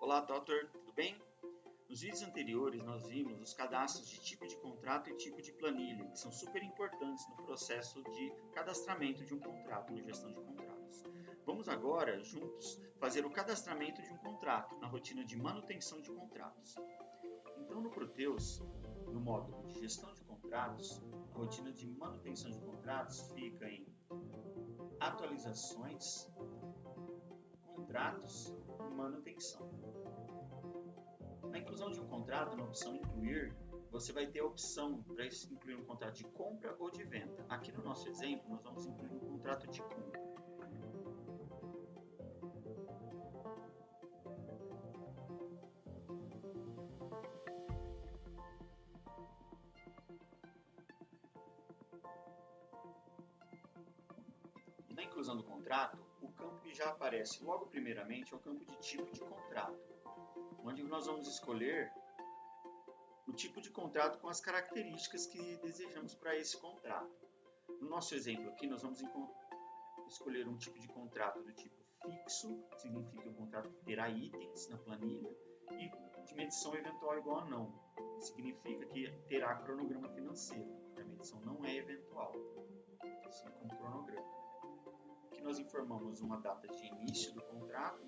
Olá, Doutor, tudo bem? Nos vídeos anteriores nós vimos os cadastros de tipo de contrato e tipo de planilha, que são super importantes no processo de cadastramento de um contrato, na gestão de contratos. Vamos agora, juntos, fazer o cadastramento de um contrato na rotina de manutenção de contratos. Então, no Proteus, no módulo de gestão de contratos, a rotina de manutenção de contratos fica em atualizações, contratos e manutenção. Na inclusão de um contrato, na opção incluir, você vai ter a opção para incluir um contrato de compra ou de venda. Aqui no nosso exemplo, nós vamos incluir um contrato de compra. E na inclusão do contrato, o campo que já aparece logo primeiramente é o campo de tipo de contrato, onde nós vamos escolher o tipo de contrato com as características que desejamos para esse contrato. No nosso exemplo aqui, nós vamos escolher um tipo de contrato do tipo fixo, que significa que o contrato terá itens na planilha, e de medição eventual igual a não, que significa que terá cronograma financeiro, porque a medição não é eventual, assim como cronograma. Aqui nós informamos uma data de início do contrato,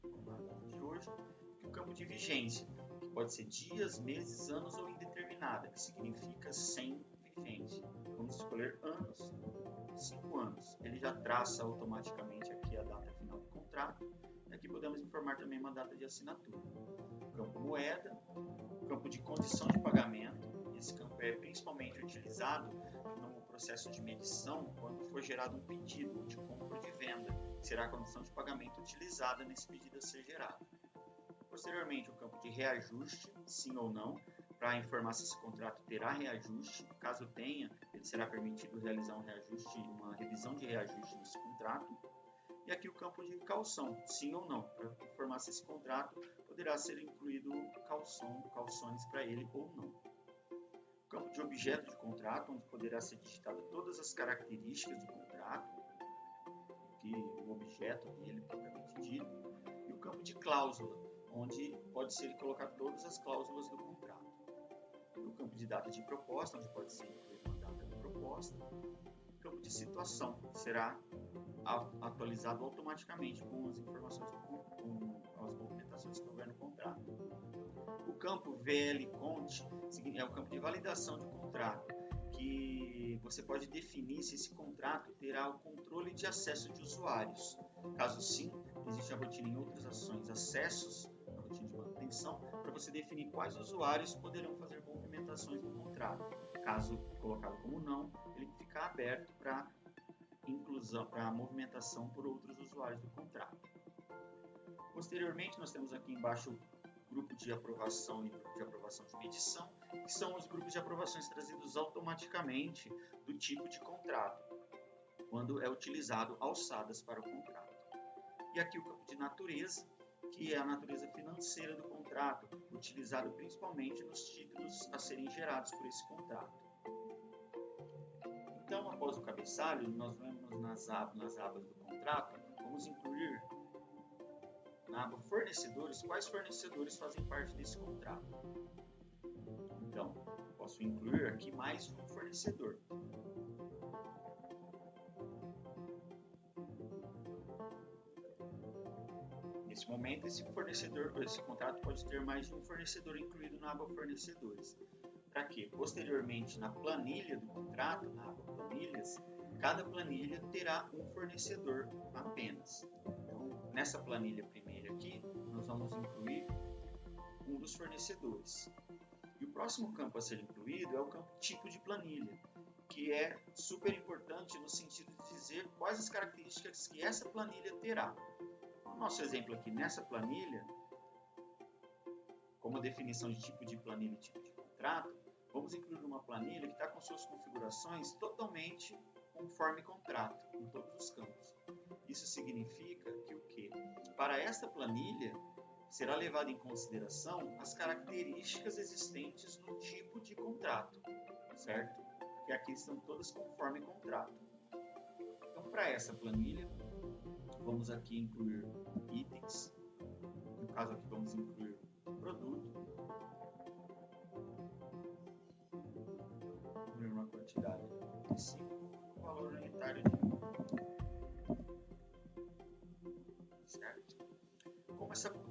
como a data de hoje, e o campo de vigência, que pode ser dias, meses, anos ou indeterminada, que significa sem vigência. Vamos escolher anos, 5 anos. Ele já traça automaticamente aqui a data final do contrato, e aqui podemos informar também uma data de assinatura. O campo moeda, o campo de condição de pagamento, esse campo é principalmente utilizado no processo de medição quando for gerado um pedido de compra ou de venda, que será a condição de pagamento utilizada nesse pedido a ser gerado. Posteriormente, o campo de reajuste, sim ou não, para informar se esse contrato terá reajuste. Caso tenha, ele será permitido realizar um reajuste, uma revisão de reajuste nesse contrato. E aqui o campo de calção, sim ou não, para informar se esse contrato poderá ser incluído calções para ele ou não. O campo de objeto de contrato, onde poderá ser digitado todas as características do contrato, que o objeto dele propriamente dito. E o campo de cláusula, onde pode ser colocado todas as cláusulas do contrato. O campo de data de proposta, onde pode ser incluída uma data de proposta. O campo de situação, que será atualizado automaticamente com as informações, com as movimentações que houver no contrato. O campo VL-Cont é o campo de validação de contrato, que você pode definir se esse contrato terá o controle de acesso de usuários. Caso sim, existe a rotina em outras ações, acessos, a rotina de manutenção, para você definir quais usuários poderão fazer movimentações no contrato. Caso colocado como não, ele fica aberto para inclusão, para movimentação por outros usuários do contrato. Posteriormente, nós temos aqui embaixo o grupo de aprovação e grupo de aprovação de medição, que são os grupos de aprovações trazidos automaticamente do tipo de contrato, quando é utilizado alçadas para o contrato. E aqui o campo de natureza, que é a natureza financeira do contrato, utilizado principalmente nos títulos a serem gerados por esse contrato. Então, após o cabeçalho, nós vamos nas abas do contrato, vamos incluir na aba fornecedores, quais fornecedores fazem parte desse contrato. Então, posso incluir aqui mais um fornecedor. Nesse momento, esse contrato pode ter mais de um fornecedor incluído na aba fornecedores. Para quê? Posteriormente, na planilha do contrato, na aba planilhas, cada planilha terá um fornecedor apenas. Então, nessa planilha primeira aqui, nós vamos incluir um dos fornecedores. E o próximo campo a ser incluído é o campo tipo de planilha, que é super importante no sentido de dizer quais as características que essa planilha terá. No nosso exemplo aqui, nessa planilha, como definição de tipo de planilha e tipo de contrato, vamos incluir uma planilha que está com suas configurações totalmente conforme contrato, em todos os campos. Isso significa que o quê? Para esta planilha, será levado em consideração as características existentes no tipo de contrato, certo? Que aqui estão todas conforme contrato. Então, para essa planilha, vamos aqui incluir itens. No caso aqui, vamos incluir produto. Incluir uma quantidade de 5, um valor unitário de 1. Certo?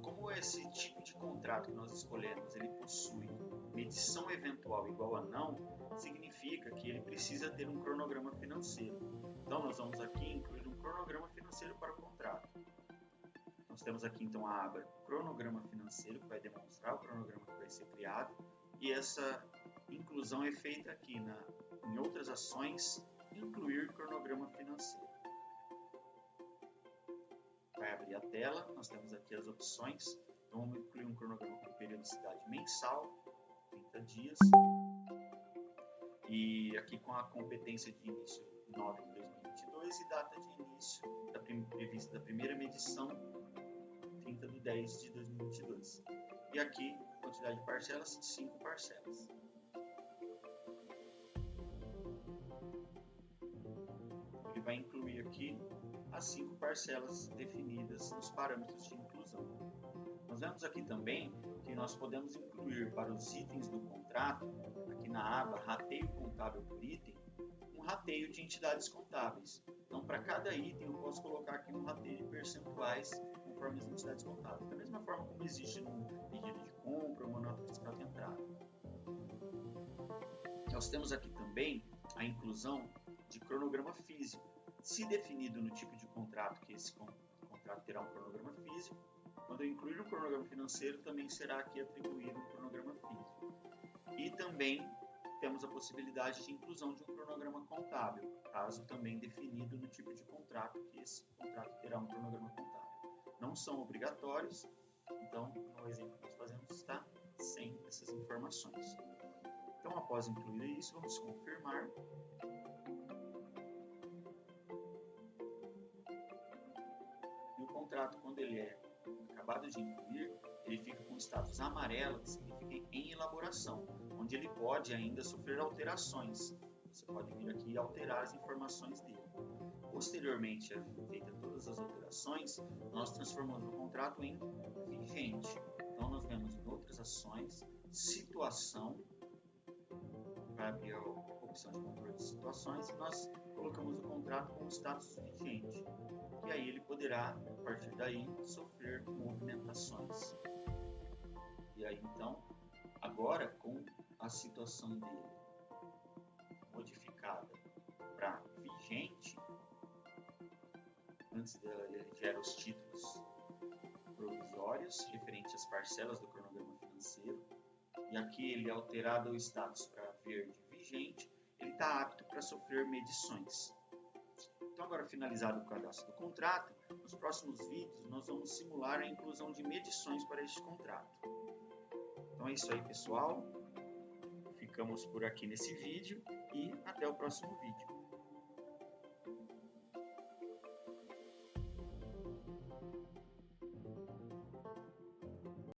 Como esse tipo de contrato que nós escolhemos, ele possui medição eventual igual a não, significa que ele precisa ter um cronograma financeiro. Então, nós vamos aqui incluir um cronograma financeiro para o contrato. Nós temos aqui, então, a aba cronograma financeiro, que vai demonstrar o cronograma que vai ser criado, e essa inclusão é feita aqui em outras ações, incluir cronograma financeiro. Vai abrir a tela, nós temos aqui as opções. Então, vamos incluir um cronograma com periodicidade mensal, 30 dias. E aqui com a competência de início 9 de 2022 e data de início prevista da primeira medição, 30 de 10 de 2022. E aqui, quantidade de parcelas, 5 parcelas. Ele vai incluir aqui as 5 parcelas definidas nos parâmetros de inclusão. Nós vemos aqui também que nós podemos incluir para os itens do contrato, aqui na aba rateio contábil por item, um rateio de entidades contábeis. Então, para cada item, eu posso colocar aqui um rateio de percentuais conforme as entidades contábeis. Da mesma forma como existe no pedido de compra ou uma nota fiscal de entrada. Nós temos aqui também a inclusão de cronograma físico. Se definido no tipo de contrato que esse contrato terá um cronograma físico, quando eu incluir um cronograma financeiro, também será aqui atribuído um cronograma físico. E também temos a possibilidade de inclusão de um cronograma contábil, caso também definido no tipo de contrato que esse contrato terá um cronograma contábil. Não são obrigatórios, então no exemplo que nós fazemos está sem essas informações. Então, após incluir isso, vamos confirmar. E o contrato, quando ele é acabado de incluir, ele fica com status amarelo, que significa em elaboração, onde ele pode ainda sofrer alterações. Você pode vir aqui e alterar as informações dele. Posteriormente, feitas todas as alterações, nós transformamos o contrato em vigente. Então, nós vemos em outras ações, situação, vai abrir a opção de controle de situações, e nós colocamos o contrato com status vigente. E aí ele poderá, a partir daí, sofrer movimentações. E aí, então, agora com a situação dele modificada para vigente, antes ele gera os títulos provisórios referentes às parcelas do cronograma financeiro, e aqui ele é alterado o status para verde vigente, ele está apto para sofrer medições. Então, agora finalizado o cadastro do contrato, nos próximos vídeos nós vamos simular a inclusão de medições para este contrato. Então é isso aí, pessoal. Ficamos por aqui nesse vídeo e até o próximo vídeo.